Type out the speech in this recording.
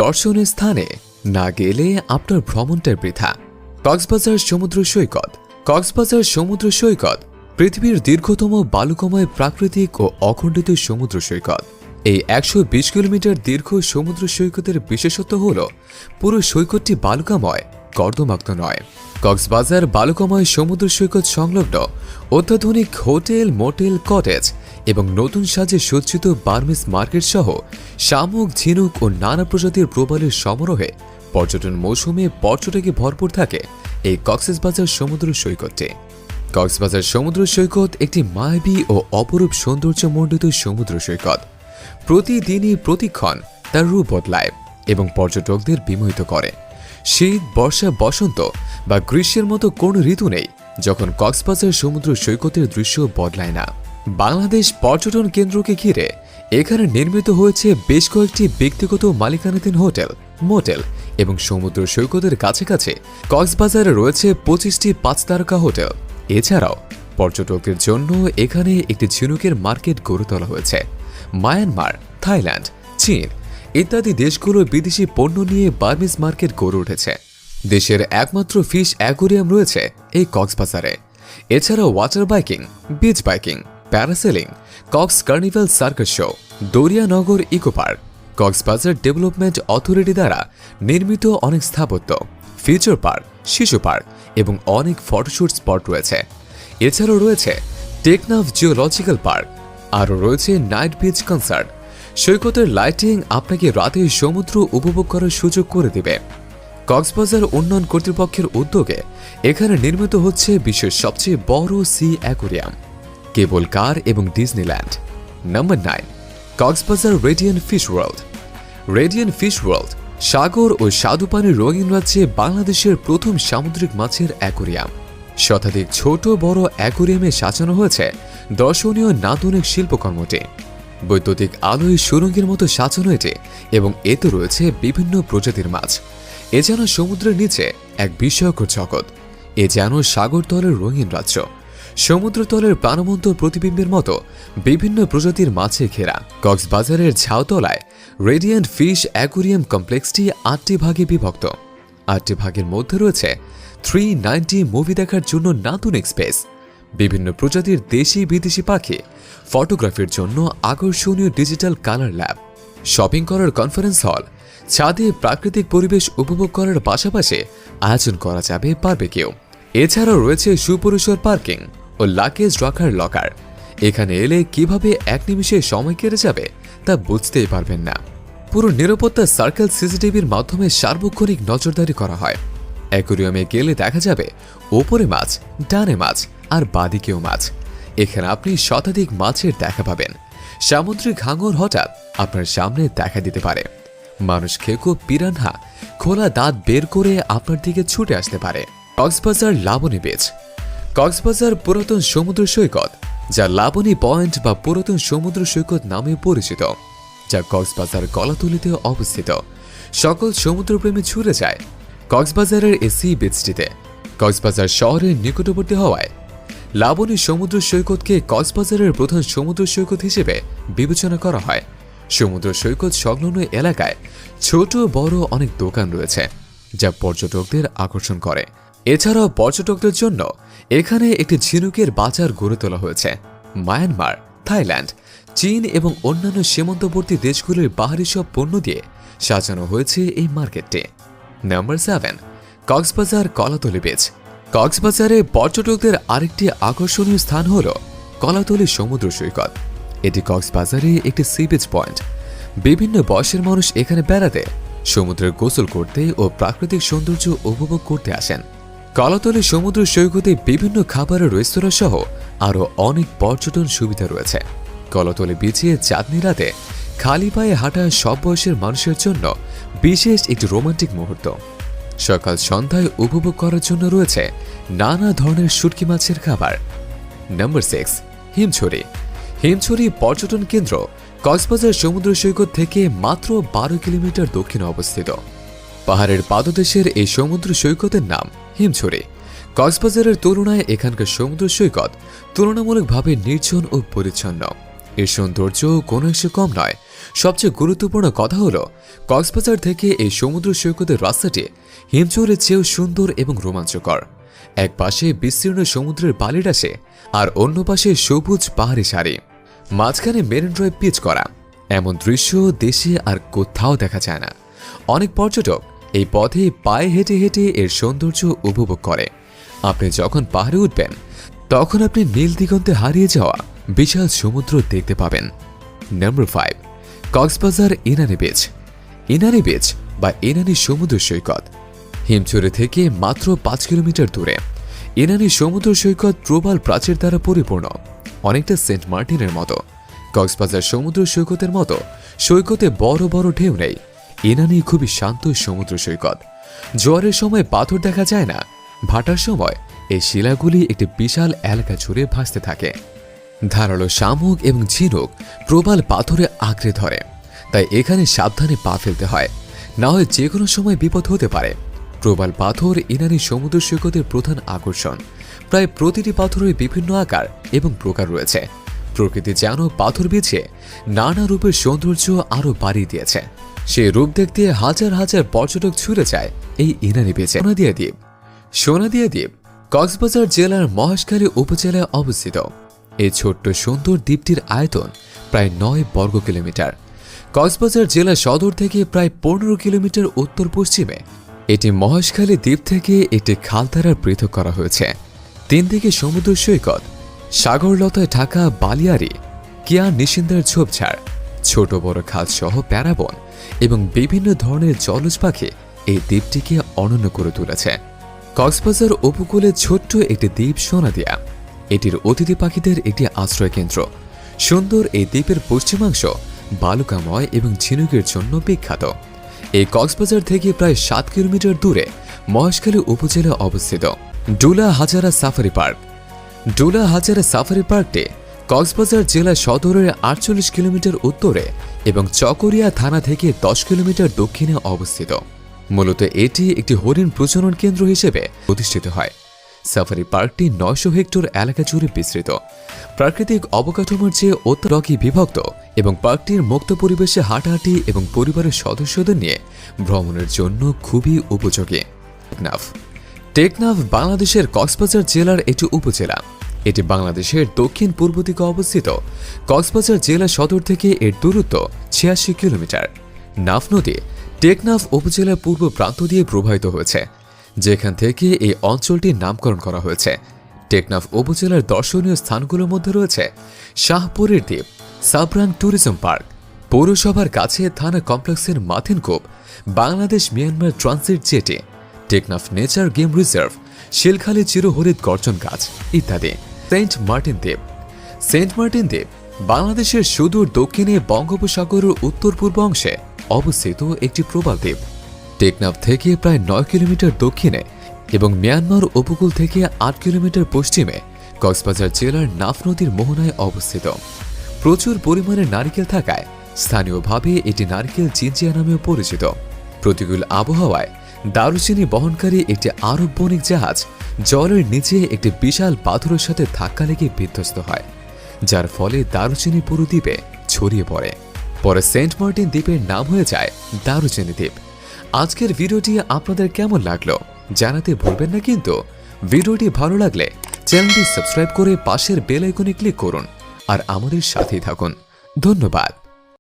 দর্শনীয় স্থানে না গেলে আপনার ভ্রমণটাই বৃথা। কক্সবাজার সমুদ্র সৈকত। কক্সবাজার সমুদ্র সৈকত পৃথিবীর দীর্ঘতম বালুকাময় প্রাকৃতিক ও অখণ্ডিত সমুদ্র সৈকত। এই ১২০ কিলোমিটার দীর্ঘ সমুদ্র সৈকতের বিশেষত্ব হল পুরো সৈকতটি বালুকাময়, কর্দমাক্ত নয়। কক্সবাজার বালুকাময় সমুদ্র সৈকত সংলগ্ন অত্যাধুনিক হোটেল, মোটেল, কটেজ এবং নতুন সাজে সজ্জিত বার্মিজ মার্কেট সহ শামুক, ঝিনুক ও নানা প্রজাতির প্রবালের সমারোহে পর্যটন মৌসুমে পর্যটকে ভরপুর থাকে এই কক্সবাজার সমুদ্র সৈকতটি। কক্সবাজার সমুদ্র সৈকত একটি মায়াবী ও অপরূপ সৌন্দর্যমণ্ডিত সমুদ্র সৈকত। প্রতিদিনই প্রতিক্ষণ তার রূপ বদলায় এবং পর্যটকদের বিমোহিত করে। শীত, বর্ষা, বসন্ত বা গ্রীষ্মের মতো কোন ঋতু নেই যখন কক্সবাজার সমুদ্র সৈকতের দৃশ্য বদলায় না। বাংলাদেশ পর্যটন কেন্দ্রকে ঘিরে এখানে নির্মিত হয়েছে বেশ কয়েকটি ব্যক্তিগত মালিকানাধীন হোটেল, মোটেল এবং সমুদ্র সৈকতের কাছাকাছি কক্সবাজারে রয়েছে ২৫টি ৫ তারকা হোটেল। এছাড়াও পর্যটকদের জন্য এখানে একটি ঝিনুকের মার্কেট গড়ে তোলা হয়েছে। মায়ানমার, থাইল্যান্ড, চীন ইত্যাদি দেশগুলোর বিদেশি পণ্য নিয়ে বার্মিজ মার্কেট গড়ে উঠেছে। দেশের একমাত্র ফিশ অ্যাকোয়ারিয়াম রয়েছে এই কক্সবাজারে। এছাড়াও water biking, beach biking, parasailing, Cox carnival circus show, Darianagar eco park, Cox's Bazar development authority দ্বারা নির্মিত অনেক স্থাপত্য, ফিউচার পার্ক, শিশু পার্ক এবং অনেক ফটোশুট স্পট রয়েছে। এছাড়াও রয়েছে টেকনাফ জিওলজিক্যাল পার্ক। আরও রয়েছে নাইট বিচ কনসার্ট। সৈকতের লাইটিং আপনাকে রাতে সমুদ্র উপভোগ করার সুযোগ করে দিবে। কক্সবাজার উন্নয়ন কর্তৃপক্ষের উদ্যোগে এখানে নির্মিত হচ্ছে বিশ্বের সবচেয়ে বড় সি অ্যাকোয়ারিয়াম, কেবল কার এবং Disneyland. Number 9, Cox's Bazar radiant fish world. Radiant fish world সাগর ও স্বাদুপানির রঙিন রাজ্যে বাংলাদেশের প্রথম সামুদ্রিক মাছের অ্যাকোয়ারিয়াম। শতাধিক ছোট বড় অ্যাকোয়ারিয়ামে সাজানো হয়েছে দর্শনীয় নান্দনিক শিল্পকর্মটি। বৈদ্যুতিক আলোয় সুরঙ্গের মতো সাজানো এটি এবং এতে রয়েছে বিভিন্ন প্রজাতির মাছ। এ যেন সমুদ্রের নিচে এক বিস্ময়কর জগৎ। এ যেন সাগরতলের রঙিন রাজ্য। সমুদ্রতলের প্রাণবন্ত প্রতিবিম্বের মতো বিভিন্ন প্রজাতির মাছে ঘেরা কক্সবাজারের ঝাউতলায় রেডিয়েন্ট ফিশ অ্যাকোয়ারিয়াম কমপ্লেক্সটি ৮টি ভাগে বিভক্ত। ৮টি ভাগের মধ্যে রয়েছে 390 মুভি দেখার জন্য নান্দনিক স্পেস, বিভিন্ন প্রজাতির দেশি বিদেশি পাখি, ফটোগ্রাফির জন্য আকর্ষণীয় ডিজিটাল কালার ল্যাব, শপিং করার কনফারেন্স হল, ছাদে প্রাকৃতিক পরিবেশ উপভোগ করার পাশাপাশি আয়োজন করা যাবে বারবিকিউ। এছাড়াও রয়েছে সুপরিসর পার্কিং ও লাগেজ রাখার লকার। এখানে এলে কিভাবে এক নিমিষে সময় কেটে যাবে তা বুঝতেই পারবেন না। পুরো নিরাপত্তা সার্কেল সিসিটিভির মাধ্যমে সার্বক্ষণিক নজরদারি করা হয়। অ্যাকোয়ারিয়ামে গেলে দেখা যাবে ওপরে মাছ, ডানে মাছ আর বাদিকেও মাছ। এখানে আপনি শতাধিক মাছের দেখা পাবেন। সামুদ্রিক হাঙর হঠাৎ আপনার সামনে দেখা দিতে পারে। মানুষ খেকো, পিরানহা খোলা দাঁত বের করে আপনার দিকে ছুটে আসতে পারে। কক্সবাজার লাবণী বিচ। কক্সবাজার পুরাতন সমুদ্র সৈকত, যা লাবণী পয়েন্ট বা পুরাতন সমুদ্র সৈকত নামে পরিচিত, যা কক্সবাজার কলাতলিতে অবস্থিত। সকল সমুদ্রপ্রেমী ছুটে যায় কক্সবাজারের এই সি বিচটিতে। কক্সবাজার শহরের নিকটবর্তী হওয়ায় লাবণী সমুদ্র সৈকতকে কক্সবাজারের প্রধান সমুদ্র সৈকত হিসেবে বিবেচনা করা হয়। সমুদ্র সৈকত সংলগ্ন এলাকায় ছোট বড় অনেক দোকান রয়েছে, যা পর্যটকদের আকর্ষণ করে। এছাড়াও পর্যটকদের জন্য এখানে একটি ঝিনুকের বাজার গড়ে তোলা হয়েছে। মায়ানমার, থাইল্যান্ড, চীন এবং অন্যান্য সীমান্তবর্তী দেশগুলির বাহারি সব পণ্য দিয়ে সাজানো হয়েছে এই মার্কেটটি। Number 7, Cox's Bazar Kolatoli beach. কক্সবাজারে পর্যটকদের আরেকটি আকর্ষণীয় স্থান হল কলাতলি সমুদ্র সৈকত। এটি কক্সবাজারে একটি সি বিচ পয়েন্ট। বিভিন্ন বয়সের মানুষ এখানে বেড়াতে, সমুদ্রে গোসল করতে ও প্রাকৃতিক সৌন্দর্য উপভোগ করতে আসেন। কলাতলি সমুদ্র সৈকতে বিভিন্ন খাবারের রেস্তোরাঁ সহ আরও অনেক পর্যটন সুবিধা রয়েছে। কলাতলি বিচে চাঁদনি রাতে খালি পায়ে হাঁটা সব বয়সের মানুষের জন্য বিশেষ একটি রোমান্টিক মুহূর্ত। সকাল সন্ধ্যায় উপভোগ করার জন্য রয়েছে নানা ধরনের শুটকি মাছের খাবার। নাম্বার 6, হিমছড়ি। হিমছড়ি পর্যটন কেন্দ্র কক্সবাজার সমুদ্র সৈকত থেকে মাত্র 12 কিলোমিটার দক্ষিণে অবস্থিত। পাহাড়ের পাদদেশের এই সমুদ্র সৈকতের নাম হিমছড়ি। কক্সবাজারের তুলনায় এখানকার সমুদ্র সৈকত তুলনামূলকভাবে নির্জন ও পরিচ্ছন্ন। এর সৌন্দর্য কোনো অংশে কম নয়। সবচেয়ে গুরুত্বপূর্ণ কথা হলো কক্সবাজার থেকে এই সমুদ্র সৈকতের রাস্তাটি হিমচরের চেয়েও সুন্দর এবং রোমাঞ্চকর। এক পাশে বিস্তীর্ণ সমুদ্রের বালির আসে, আর অন্য পাশে সবুজ পাহাড়ি সারি, মাঝখানে মেরিন ড্রাইভ পিচ করা। এমন দৃশ্য দেশে আর কোথাও দেখা যায় না। অনেক পর্যটক এই পথে পায়ে হেঁটে হেঁটে এর সৌন্দর্য উপভোগ করে। আপনি যখন পাহাড়ে উঠবেন তখন আপনি নীল দিগন্তে হারিয়ে যাওয়া বিশাল সমুদ্র দেখতে পাবেন। Number 5, Cox's Bazar Inani beach. Inani beach বা ইনানি সমুদ্র সৈকত হিমচরে থেকে মাত্র 5 কিলোমিটার দূরে। ইনানি সমুদ্র সৈকত প্রবাল প্রাচীর দ্বারা পরিপূর্ণ, অনেকটা সেন্ট মার্টিনের মতো। কক্সবাজার সমুদ্র সৈকতের মতো সৈকতে বড় বড় ঢেউ নেই। ইনানি খুবই শান্ত সমুদ্র সৈকত। জোয়ারের সময় পাথর দেখা যায় না, ভাটার সময় এই শিলাগুলি একটি বিশাল এলাকা জুড়ে ভাসতে থাকে। ধারালো শামুক এবং ঝিনুক প্রবাল পাথরে আঁকড়ে ধরে, তাই এখানে সাবধানে পা ফেলতে হয়, না হয় যে কোনো সময় বিপদ হতে পারে। প্রবাল পাথর ইনানি সমুদ্র সৈকতের প্রধান আকর্ষণ। প্রায় প্রতিটি পাথরের বিভিন্ন আকার এবং প্রকার রয়েছে। প্রকৃতি যেন পাথর বিছিয়ে নানা রূপের সৌন্দর্য আরও বাড়িয়ে দিয়েছে। সেই রূপ দেখতে হাজার হাজার পর্যটক ছুটে যায় এই ইনানি বিচে। সোনাদিয়া দ্বীপ কক্সবাজার জেলার মহেশখালী উপজেলায় অবস্থিত। এই ছোট্ট সুন্দর দ্বীপটির আয়তন প্রায় 9 বর্গ কিলোমিটার। কক্সবাজার জেলা সদর থেকে প্রায় 15 কিলোমিটার উত্তর পশ্চিমে এটি মহেশখালী দ্বীপ থেকে একটি খাল দ্বারা পৃথক করা হয়েছে। 3 দিকে সমুদ্র সৈকত, সাগরলতায় ঢাকা বালিয়ারি, কিয়া নিশিন্দার ঝোপঝাড়, ছোট বড় খাল সহ প্যারাবন এবং বিভিন্ন ধরনের জলজ পাখি এই দ্বীপটিকে অনন্য করে তুলেছে। কক্সবাজার উপকূলে ছোট্ট একটি দ্বীপ সোনাদিয়া, এটির অতিথি পাখিদের একটি আশ্রয় কেন্দ্র। সুন্দর এই দ্বীপের পশ্চিমাংশ বালুকাময় এবং ঝিনুকের জন্য বিখ্যাত। এই কক্সবাজার থেকে প্রায় 7 কিলোমিটার দূরে মহেশখালী উপজেলা অবস্থিত ডুলা হাজারা সাফারি পার্ক। ডুলা হাজারা সাফারি পার্কটি কক্সবাজার জেলা সদরের 48 কিলোমিটার উত্তরে এবং চকরিয়া থানা থেকে 10 কিলোমিটার দক্ষিণে অবস্থিত। মূলত এটি একটি হরিণ প্রজনন কেন্দ্র হিসেবে প্রতিষ্ঠিত হয়। সাফারি পার্কটি 900 হেক্টর এলাকা জুড়ে বিস্তৃত। প্রাকৃতিক অবকাঠামোর চেয়ে অত্যধিক বিভক্ত এবং পার্কটির মুক্ত পরিবেশে হাঁটাহাঁটি এবং পরিবারের সদস্যদের নিয়ে ভ্রমণের জন্য খুবই উপযোগী। টেকনাফ বাংলাদেশের কক্সবাজার জেলার একটি উপজেলা। এটি বাংলাদেশের দক্ষিণ পূর্ব দিকে অবস্থিত। কক্সবাজার জেলা সদর থেকে এর দূরত্ব 86 কিলোমিটার। নাফ নদী টেকনাফ উপজেলার পূর্ব প্রান্ত দিয়ে প্রবাহিত হয়েছে, যেখান থেকে এই অঞ্চলটির নামকরণ করা হয়েছে। টেকনাফ উপজেলার দর্শনীয় স্থানগুলোর মধ্যে রয়েছে শাহপুরের দ্বীপ, সাবরান ট্যুরিজম পার্ক, পৌরসভার কাছে থানা কমপ্লেক্সের Mathinkup, Bangladesh Myanmar transit jetty, Teknaf nature game reserve, Shilkhali চিরহরিৎ গর্জন গাছ ইত্যাদি। সেন্ট মার্টিন দ্বীপ বাংলাদেশের সুদূর দক্ষিণে বঙ্গোপসাগরের উত্তর পূর্ব অংশে অবস্থিত একটি প্রবাল দ্বীপ। টেকনাফ থেকে প্রায় 9 কিলোমিটার দক্ষিণে এবং মিয়ানমার উপকূল থেকে 8 কিলোমিটার পশ্চিমে কক্সবাজার জেলার নাফ নদীর মোহনায় অবস্থিত। প্রচুর পরিমাণে নারিকেল থাকায় স্থানীয়ভাবে এটি নারিকেল জিঞ্জিয়া নামেও পরিচিত। প্রতিকূল আবহাওয়ায় দারুচিনি বহনকারী একটি আরব বণিক জাহাজ জলের নিচে একটি বিশাল পাথরের সাথে ধাক্কা লেগে বিধ্বস্ত হয়, যার ফলে দারুচিনি পুরো দ্বীপে ছড়িয়ে পড়ে। পরে সেন্ট মার্টিন দ্বীপের নাম হয়ে যায় দারুচিনি দ্বীপ। আজকের ভিডিওটি আপনাদের কেমন লাগলো জানাতে ভুলবেন না কিন্তু। ভিডিওটি ভালো লাগলে চ্যানেলটি সাবস্ক্রাইব করে পাশের বেল আইকনে ক্লিক করুন আর আমাদের সাথেই থাকুন। ধন্যবাদ।